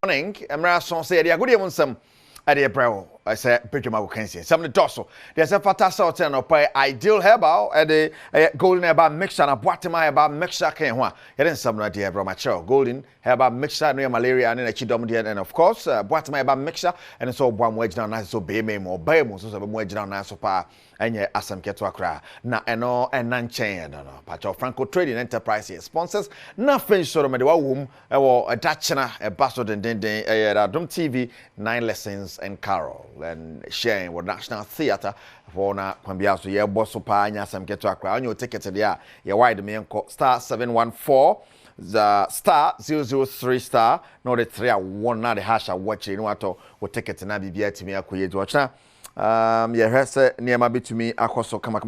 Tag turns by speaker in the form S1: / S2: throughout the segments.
S1: morning. Emra say dia good evening some ade bro. I say Pedro Mago can say some the dosso. There's a fantastic hotel no pay ideal herbal ade golden herbal mixture na boatema herbal mixture kan ho. Yeden some no dia bro macho golden herbal mixture no malaria and chidom dia and of course boatema herbal mixture and so boam wedge down na so be me mo ba mo so be mo wedge down na so pa enye asam keto akra na eno enan chen no pacho Franco Trading Enterprise sponsors na fin so me de wa wom e wo adachena e baso den AdomTV 9 lessons and carol and sharing with National Theatre for na kwambia so ye boso pa anya asam keto akra onyo ticket there ye wide me enko star 714 the star 003 star no the 3 na the hash watch no ato wo ticket na bibia timi akoye to ochna ye hese niema bitumi akoso kama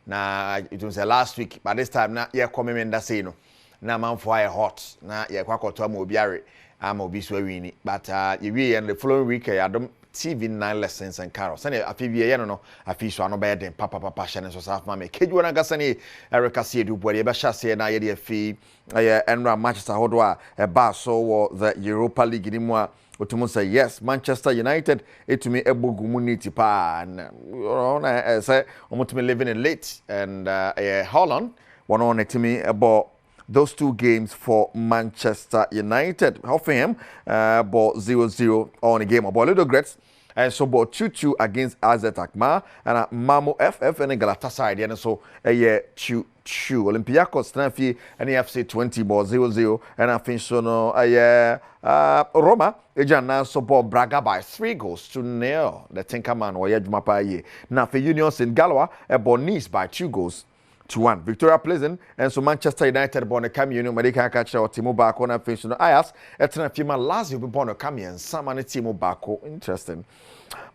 S1: na it was last week but this time na ye come me say no na man for hot na ye kwakoto am obiare am obi so awini but ye we and the following week Adom TV 9 lessons and carols. Sane afi bi ye no afi so ano be den papa hye ne so saf ma me keju na gasa ne Erica sie du body be hyase na ye de afi enra Manchester hodo a ba so wo the Europa League ni mu a otumo say yes Manchester United etumi ebogumu niti pa na say omutumi living in late and Holland one on etumi ebo those two games for Manchester United. Hoffenheim bought 0-0 on a game about Little Grets. And so bought 2-2 against AZ Alkmaar and Mamo FF and Galatasaray. And so a 2-2. Olympiacos Snafi and FC 20 ball 0-0. And I think so no Roma Ejana so bought Braga by 3-0. The Tinkerman or Yajmapa. Now for Unions in Galois bought Nice by 2-1. Victoria Pleasant and so Manchester United born a Union Medica catcher or Timo Bako na finish no Ayas etna fima Lazio be born a Camion some and Timo Bako interesting.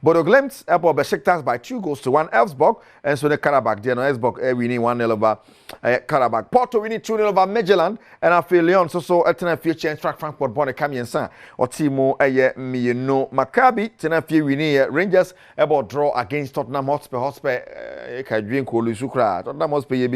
S1: Bodo Glimt abo Besiktas by 2-1 Elfsborg and so the Karabakh there no Elfsborg winning 1-0 over Karabakh. Porto winning 2-0 over Midtjylland and I feel Lyon so etna future track Frankfurt born a Camion san or Timo Miyeno Maccabi tena fi winning Rangers abo draw against Tottenham Hotspur ka drink ko lusukra Tottenham Hotspur ye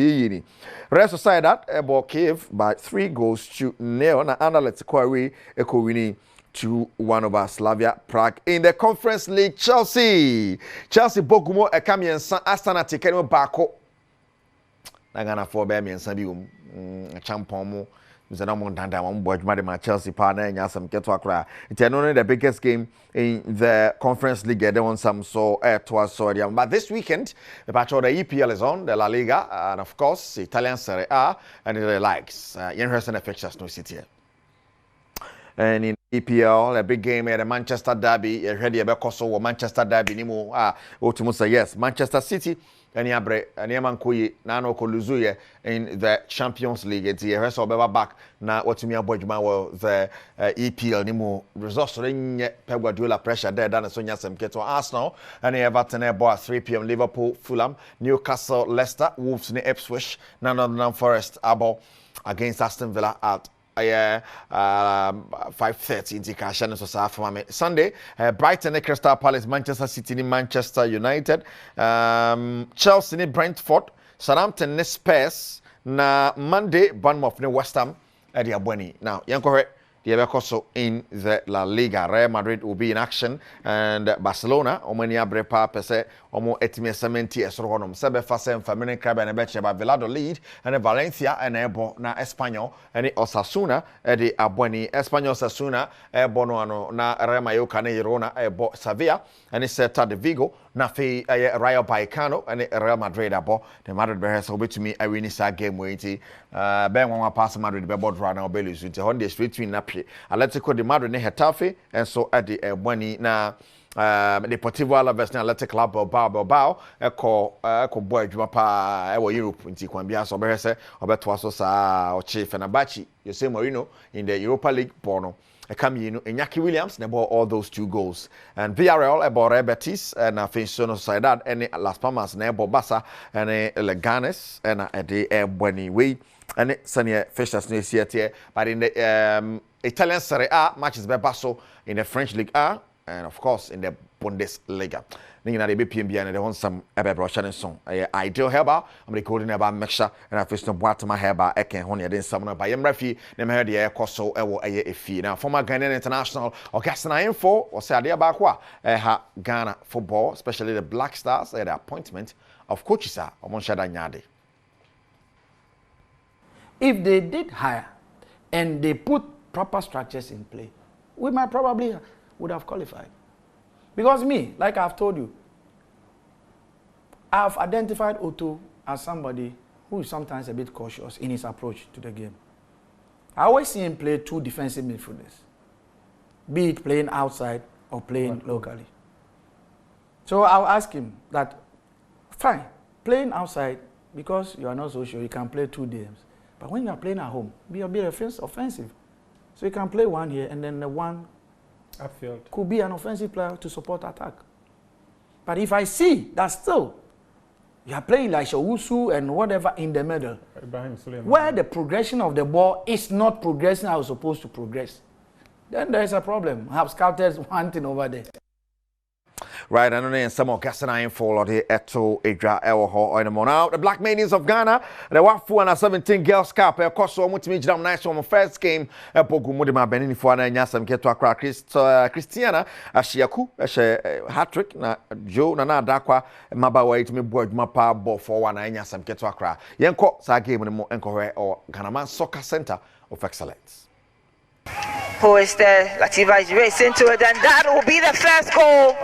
S1: rest aside that abo Kiev by 3-0 na Anderlecht Quarry eko winning 2-1 over Slavia Prague in the Conference League. Chelsea Bogumo Ekamiensa Astana Tikeno Bako Nagana for Bamiensa Bium Champomo Zanamon Danda Boy Chelsea partner and Yasam Ketwakra. It's only the biggest game in the Conference League. They want some so twice sodium. But this weekend, the patch of the EPL is on, the La Liga, and of course, Italian Serie A, and the likes. University fixtures no city. And in EPL, a big game at the Manchester Derby, ready about Kosovo, Manchester Derby, Nimo, Otimusa, yes, Manchester City, and Yabre, and Yamankoye, Nano Koluzuye in the Champions League. It's the rest of back now. What to me, Bojuma, the EPL, Nimo, resourcing Pep Guardiola pressure there, than Sonia Semketo, Arsenal, and Everton at 3 p.m. Liverpool, Fulham, Newcastle, Leicester, Wolves, Ipswich, Nottingham Forest, Abo against Aston Villa at 5:30 in Tikashan so South Sunday. Brighton and Crystal Palace, Manchester City and Manchester United, Chelsea and Brentford, Southampton and Spurs. Na Monday, Bournemouth and West Ham at the Abweni. Now, Yanko the Ebekoso in the La Liga. Real Madrid will be in action and Barcelona, Omania Brepa Pese, Omo Etime Cementi, Esrogonum, Sebe Fasem, Famine Crab and Beche, Velado lead, and Valencia and Ebo na Espanyol, and Osasuna, Edi Abweni, Espanyol Sasuna, Ebono, na Remayo Caneirona, Ebo Sevilla, and it's Tade Vigo, Nafi Rayo Vallecano, and Real Madrid abo. The Madrid Bears will be to me a winning side game waiting. Ben one pass Madrid Bebod Rana Belus with the Honda Street between Napoli. Atletico de Madrid ne Hetafe, and so at the Ebony na Deportivo Alaves na Athletic Club Bilbao eko boy Jumapa Europe nti kwambia so behese obeto aso sa o Chief Fenerbahce Jose Mourinho in the Europa League porno. Camino Iñaki Williams never all those 2 goals and Villarreal about Betis and Aficionado Sociedad and Las Palmas nebo Barça and Leganes and the Ebony way and Sanya Fishers near but in the Italian Serie A matches by Basso in the French League A and of course in the Bundesliga. Nina de BPMB and the one some Eber song. Ideal Herbal, I'm recording about Mexia, and I fish no Batwam Herbal, Eken Honia, then someone by Refi, them heard the air coso, a fee. Now, former Ghanaian international, or Arhinful, or Sadia Bakwa, Ghana football, especially the Black Stars, the appointment of coaches are Monshada Nyade.
S2: If they did hire and they put proper structures in play, we might probably would have qualified. Because me, like I've told you, I've identified Otto as somebody who is sometimes a bit cautious in his approach to the game. I always see him play two defensive midfielders, be it playing outside or playing locally. So I'll ask him that, fine, playing outside, because you are not so sure, you can play 2 games. But when you are playing at home, be a bit offensive. So you can play one here and then the one
S3: upfield
S2: could be an offensive player to support attack. But if I see that still you are playing like Shawusu and whatever in the middle, where the progression of the ball is not progressing how it's supposed to progress, then there is a problem. I have scouted one thing over there.
S1: Right, I know some more Arhinful or the Eto Edra Elho or the Monao. The Black Maidens of Ghana, the Wafu and 17 Girls Cup, a course of multimedia nice on the first game, a Pogumudima Benin for an Yasam get to Accra Christiana, a Shiaku, a hat trick, Joe Nana Dakwa, Mabawa to me board Mapa ball for one Yasam get to Accra. Yanko, Sagi, Encore or Ghana Soccer Center of Excellence.
S4: Who is there? Latifa is racing to it, and that will be the first goal.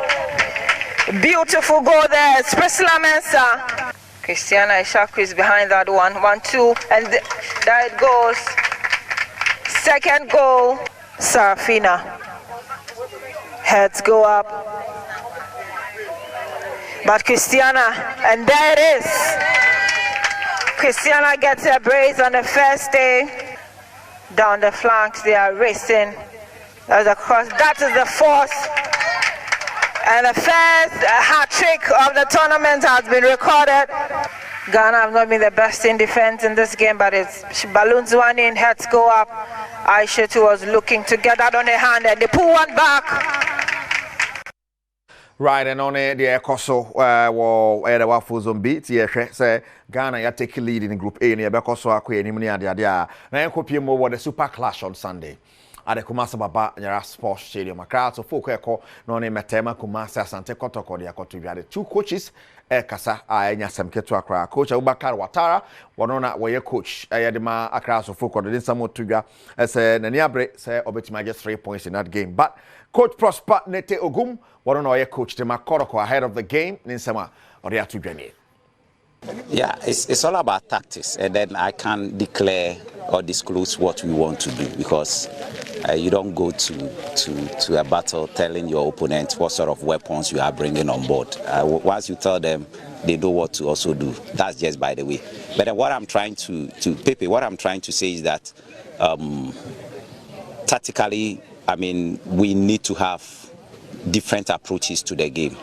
S4: Beautiful goal there. It's Priscilla Mensah. Christiana Ishaku is behind that one. 1-2, and there it goes. Second goal. Sarafina. Heads go up. But Christiana, and there it is. Christiana gets a brace on the first day. Down the flanks, they are racing. There's a cross. That is the fourth. And the first hat trick of the tournament has been recorded. Ghana have not been the best in defense in this game, but she balloons one in, heads go up. Aisha too was looking to get that on her hand, and they pull one back.
S1: Right, and on the Ekoso, the Waffles on beat, yes, say Ghana, you take a lead in Group A, and you Bekoso, Aqua, and Imania, now you copy more the Super Clash on Sunday. At the Kumasi Baba Nyara Sports Stadium. A crowd of folk echo no name Matema Kumasi Asante Kotoko the Akotu. The two coaches, Kasa, Nyasam Ketu Accra. Coach Abubakar Watara, Wanona where coach, Ayadima Accra of folk or the Samo Tuga, as a Naniabre, say Obetima gets 3 points in that game. But Coach Prosper Nete Ogum, Wanona coach the Makoroko ahead of the game, Ninsama or the Atujani.
S5: Yeah, it's all about tactics, and then I can declare or disclose what we want to do, because you don't go to a battle telling your opponent what sort of weapons you are bringing on board. Once you tell them, they know what to also do. That's just by the way. But then what I'm trying what I'm trying to say is that tactically, I mean, we need to have different approaches to the game.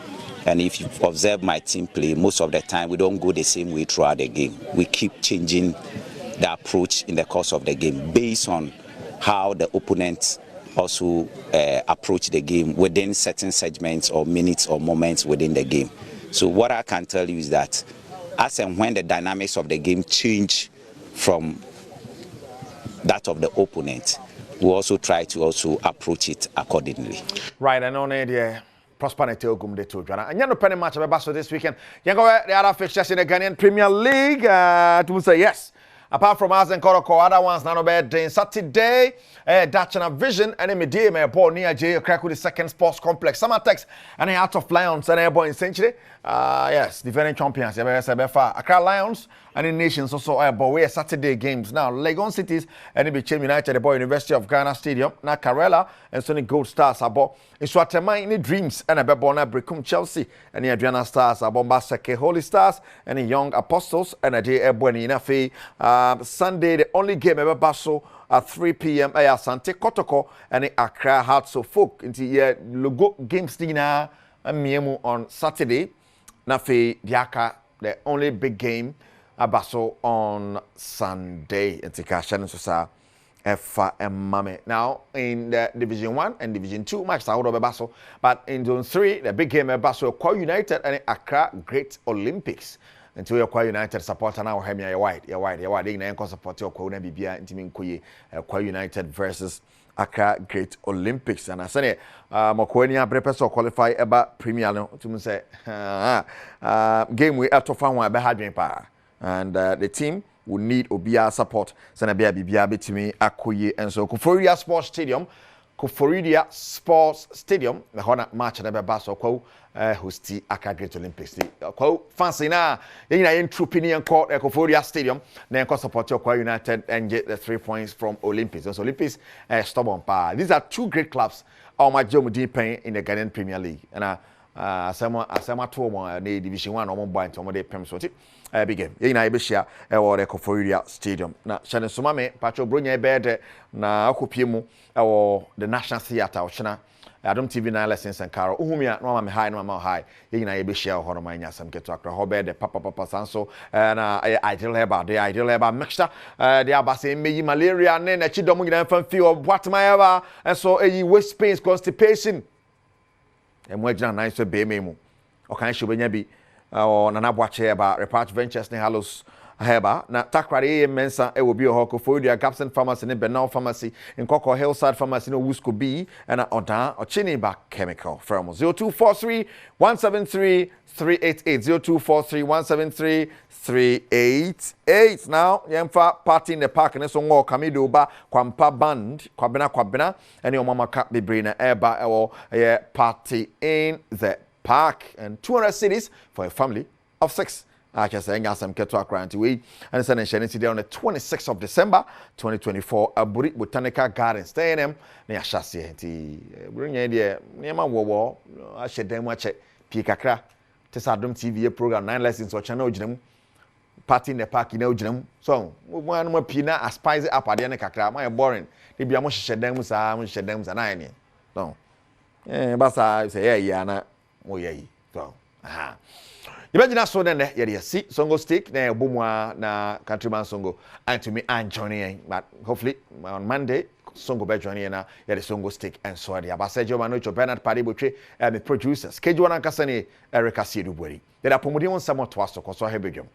S5: And if you observe my team play, most of the time we don't go the same way throughout the game. We keep changing the approach in the course of the game based on how the opponents also approach the game within certain segments or minutes or moments within the game. So what I can tell you is that as and when the dynamics of the game change from that of the opponent, we also try to also approach it accordingly.
S1: Right, and on there. Prosperity Ogum de Tujana. And you know, penny match of Basso this weekend. You go the other fixtures in the Ghanaian Premier League. To say yes. Apart from us and Koroko, other ones now bed in Saturday. Dutch and Vision and MD may ball near J. Crack with the second sports complex. Summertex and Out of Lions and Airborne in Century. Yes, defending champions. Accra Lions and in Nations also Airborne. We Saturday games now. Legon Cities and MB United, the boy University of Ghana Stadium. Na Karela and Sonic Gold Stars abo. In Swatema in Dreams and a Bebona Brecum Chelsea and the Adriana Stars are Bombasake Holy Stars and the Young Apostles and a J. Airborne in Sunday, the only game ever Basso at 3 p.m. Asante Kotoko and the Accra Hearts of Folk into the logo games dinner and Miemu on Saturday. Nafe Diaka, the only big game Abaso on Sunday. And Tika Shannon Sosa Efa Mame. Now in the Division 1 and Division 2 matches are over Basso, but in Zone 3 the big game Basso Kwa United and Accra Great Olympics. Until your Kwa United supporter now Hemia you're wide they can support your Kwa Bibia Intimin Kuyi Kwa United versus Accra Great Olympics. And I say Mokonia Brepeso qualify about Premier to say game we have to find one by power. And the team will need Obia support. Sanabia Bibia between Akoye and so Kuforia Sports Stadium. Kuforia Sports Stadium, the Hona match at the Basso Ko hosti Accra Great Olympics. Ko fancy na in true opinion court Kuforia Stadium, then support your Kwa United and get the 3 points from Olympics. So Olympics stubborn power. These are two great clubs on my job playing in the Ghanaian Premier League. And asema to mo na Division 1 on boy to mo dey pem so ti big game ye na e be share e wo the Koforia Stadium na Shane Sumame Pacho Bronya bed na akopie mu e wo the National Theatre ochina Adom TV na lessons and Caro uhumia no ma high no ma high ye na e be share ho no ma nya sam keto akra ho bed papa sanso na ideal heba the ideal heba mixture the abase meyi malaria ne na chidom nyina fan fi what my ever and so e waste space constipation emu agina nan so be memu o kan shobenya bi o nana boache ba Repart Ventures ne halos heba na takrare mensa e wo bi o Koforia Gapson Pharmacy ne Benal Pharmacy in Koko Hillside Pharmacy no Wusco B and odan ochini ba chemical from 0243 173 388 0243 173 388 now yemfa party in the park ne so ngo kamido ba kwampa band kwabena ene omama ka bebre na eba ewo party in the park and 200 cities for a family of 6. I just saying some keto akra we and send in city on the 26th of December 2024 Aburi Botanical Garden stay in them na yashase nti brunya de niam wo a shedem wache pi kakra tesa Adom TV program 9 lessons or channel ginam party in the park in ginam so one more pina a spice up ade na kakra my boring they be am shedem sa na ni so basa say yeah na mo yi so aha Imagine so then yeah see songo stick na bomwa na countryman songo and to me and joining but hopefully on Monday songo be joining na yeah the songo stick and so there abase Joma no Bernard Paribotwe and the producers keju wana kasa ni Erica Siedubweri there apomodi won samo to aso koso hebedwom